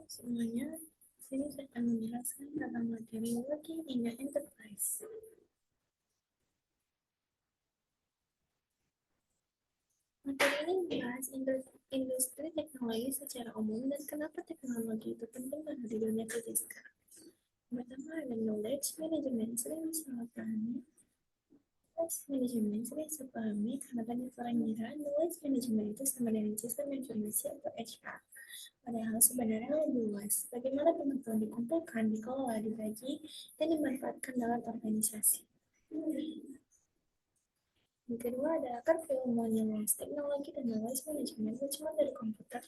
Semuanya, sini saya akan menjelaskan tentang materi working in the enterprise. Materi ini membahas industri teknologi secara umum dan kenapa teknologi itu penting pada di dunia kerja sekarang. Pertama ada knowledge management, sering salah pahami. Knowledge management sering salah pahami karena banyak orang mengira knowledge management itu sama dengan sistem informasi atau HR. Padahal sebenarnya lebih luas. Bagaimana pengetahuan dikumpulkan, dikelola, dibagi, dan dimanfaatkan dalam organisasi. Yang kedua ada akar keilmuan yang luas. Teknologi dan knowledge management itu cuma dari komputer,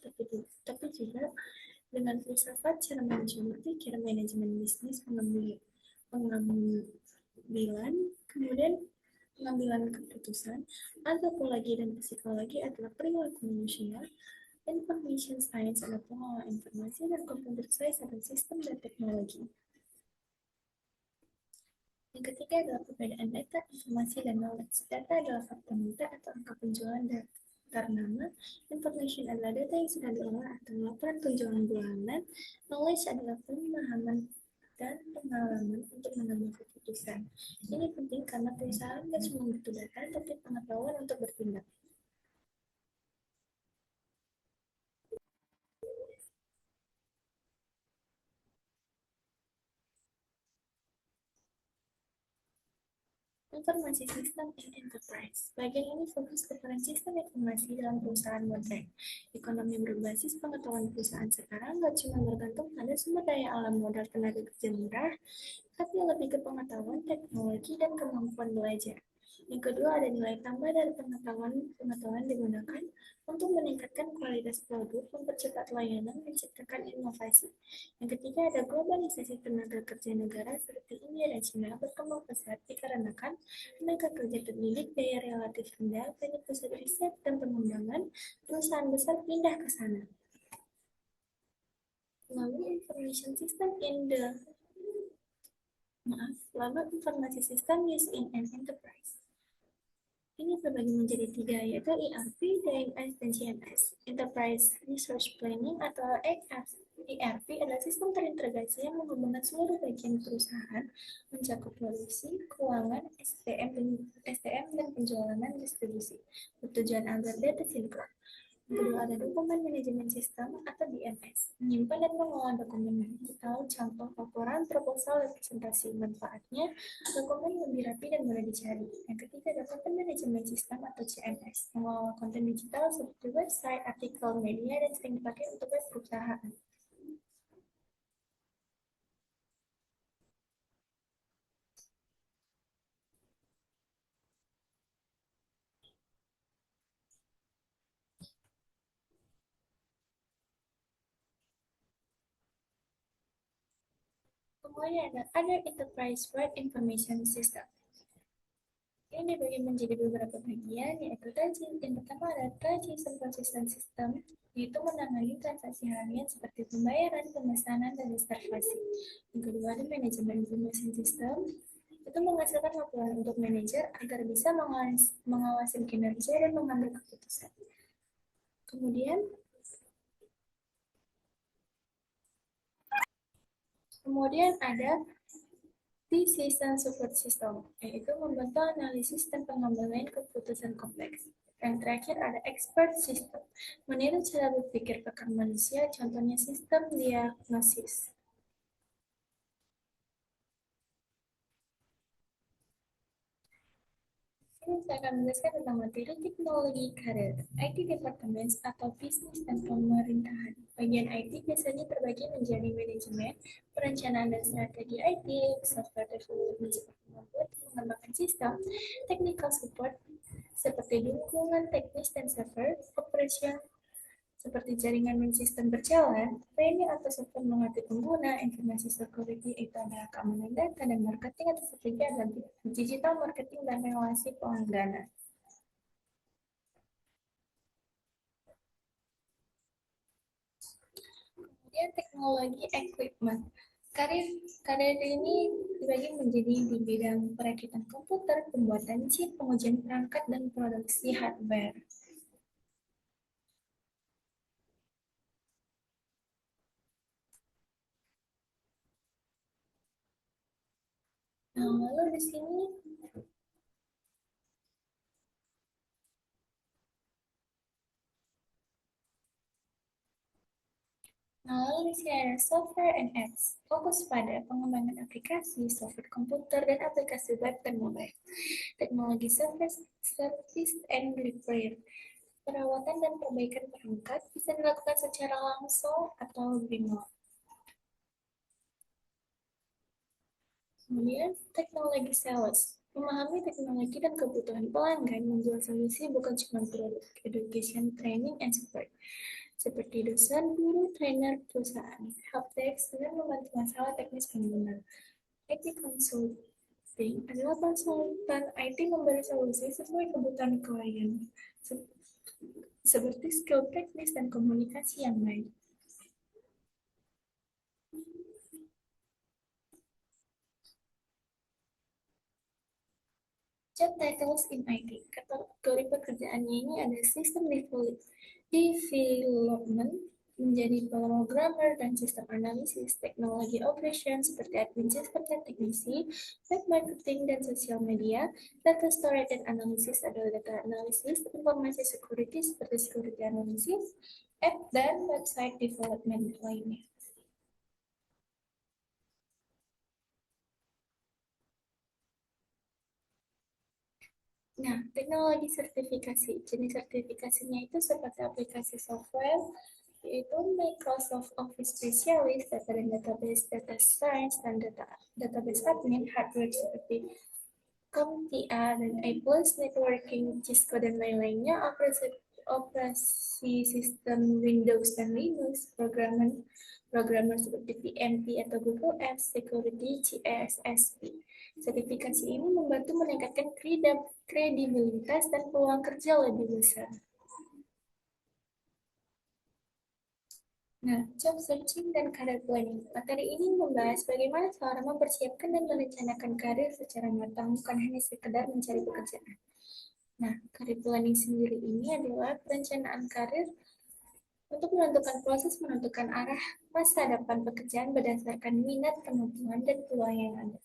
tapi juga dengan filsafat cara manajemen berpikir, manajemen bisnis, pengambilan, kemudian pengambilan keputusan, antropologi dan psikologi adalah perilaku manusia, information science adalah pengelola informasi, dan computer science adalah sistem dan teknologi. Yang ketiga adalah perbedaan data, informasi, dan knowledge. Data adalah fakta nyata atau angka penjualan daftar nama. Information adalah data yang sudah diolah atau laporan penjualan bulanan. Knowledge adalah pemahaman dan pengalaman untuk mengambil keputusan. Ini penting karena perusahaan tidak cuma butuh data, tapi pengetahuan untuk bertindak. Informasi sistem in enterprise. Bagian ini fokus ke peran sistem informasi dalam perusahaan modern. Ekonomi berbasis pengetahuan perusahaan sekarang nggak cuma bergantung pada sumber daya alam modal tenaga kerja murah, tapi lebih ke pengetahuan, teknologi, dan kemampuan belajar. Yang kedua ada nilai tambah dari pengetahuan digunakan untuk meningkatkan kualitas produk, mempercepat layanan, menciptakan inovasi. Yang ketiga ada globalisasi tenaga kerja negara seperti India dan China berkembang pesat dikarenakan tenaga kerja terdidik, biaya relatif rendah, banyak pusat riset dan pengembangan, perusahaan besar pindah ke sana. Lalu informasi sistem used in an enterprise. Ini terbagi menjadi tiga, yaitu ERP, DMS, dan CMS. Enterprise Resource Planning atau ERP adalah sistem terintegrasi yang menghubungkan seluruh bagian perusahaan, mencakup produksi, keuangan, STM, dan penjualan dan distribusi, bertujuan agar data sinkron. Kedua ada dokumen manajemen sistem atau DMS, menyimpan dan mengelola dokumen digital, contoh laporan, proposal, dan presentasi. Manfaatnya, dokumen lebih rapi dan mudah dicari. Yang ketiga ada konten manajemen sistem atau CMS, mengelola konten digital seperti website, artikel, media, dan sering dipakai untuk web perusahaan. Kemudian ada enterprise-wide information system. Ini dibagi menjadi beberapa bagian, yaitu tadi yang pertama ada transaction processing system, yaitu menangani transaksi harian seperti pembayaran, pemesanan, dan reservasi. Yang kedua ada manajemen information system, itu menghasilkan laporan untuk manajer agar bisa mengawasi kinerja dan mengambil keputusan. Kemudian ada Decision Support System, yaitu membantu analisis dan pengambilan keputusan kompleks. Yang terakhir ada Expert System, meniru cara berpikir pakar manusia, contohnya sistem diagnosis. Ini saya akan menjelaskan tentang materi teknologi karir, IT Departments atau bisnis dan pemerintahan. Bagian IT biasanya terbagi menjadi manajemen, perencanaan dan strategi IT, software development seperti membuat mengembangkan sistem, technical support seperti dukungan teknis dan server, operation seperti jaringan dan sistem berjalan, training atau support mengerti pengguna, informasi security itu adalah keamanan data, dan marketing atau strategi adalah digital marketing dan relasi pelangganan. Kemudian teknologi equipment. Karir ini dibagi menjadi di bidang perakitan komputer, pembuatan chip, pengujian perangkat, dan produksi hardware. Nah, lalu di sini, lalu di sini ada software and apps. Fokus pada pengembangan aplikasi, software komputer, dan aplikasi web dan mobile. Teknologi service and repair. Perawatan dan perbaikan perangkat bisa dilakukan secara langsung atau remote. Kemudian, teknologi sales. Memahami teknologi dan kebutuhan pelanggan menjual solusi bukan cuma produk. Education, training, and support. Seperti dosen, guru, trainer, perusahaan. Helpdesk dengan membantu masalah teknis pengguna. IT Consulting adalah konsultan IT memberi solusi sesuai kebutuhan klien, seperti skill teknis dan komunikasi yang baik. Job titles in IT. Kategori pekerjaannya ini ada System Development, menjadi programmer dan sistem analisis, teknologi operation seperti admin sistem dan teknisi, web marketing dan sosial media, data storage dan analisis adalah data analisis, informasi security seperti security analysis, app dan website development lainnya. Nah, teknologi sertifikasi. Jenis sertifikasinya itu seperti aplikasi software, yaitu Microsoft Office Specialist, data dan database, data science, dan database admin, hardware seperti CompTIA dan A+, networking, Cisco, dan lain-lainnya, operasi sistem Windows dan Linux, programmer seperti PNP atau Google Apps, security, CSSP. Sertifikasi ini membantu meningkatkan kredibilitas dan peluang kerja lebih besar. Nah, job searching dan career planning. Materi ini membahas bagaimana seorang mempersiapkan dan merencanakan karir secara matang, bukan hanya sekedar mencari pekerjaan. Nah, career planning sendiri ini adalah perencanaan karir untuk menentukan proses menentukan arah masa depan pekerjaan berdasarkan minat, kemampuan, dan peluang yang ada.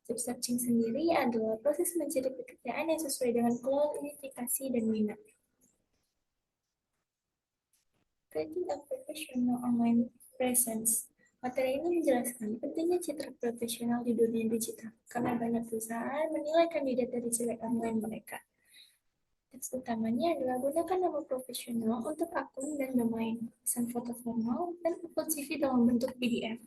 Job searching sendiri adalah proses mencari pekerjaan yang sesuai dengan kualifikasi dan minat. Creating a professional online presence. Materi ini menjelaskan pentingnya citra profesional di dunia digital, karena banyak perusahaan menilai kandidat dari ciri online mereka. Tips utamanya adalah gunakan nama profesional untuk akun dan domain, pesan foto formal, dan upload CV dalam bentuk PDF.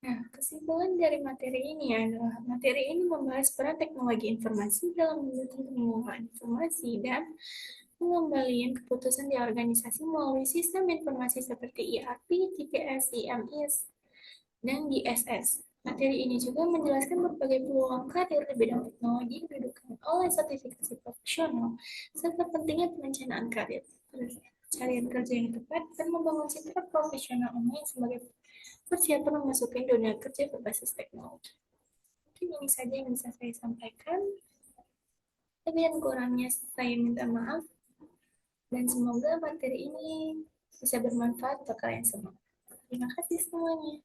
Nah, kesimpulan dari materi ini adalah materi ini membahas peran teknologi informasi dalam mendukung pengelolaan informasi dan pengembalian keputusan di organisasi melalui sistem informasi seperti ERP, TPS, IMS, dan DSS. Materi ini juga menjelaskan berbagai peluang karir di bidang teknologi yang didukung oleh sertifikasi profesional, serta pentingnya perencanaan karir, pencarian kerja yang tepat, dan membangun citra profesional online sebagai persiapan memasuki dunia kerja berbasis teknologi. Mungkin ini saja yang bisa saya sampaikan. Lebih dan kurangnya saya minta maaf, dan semoga materi ini bisa bermanfaat untuk kalian semua. Terima kasih semuanya.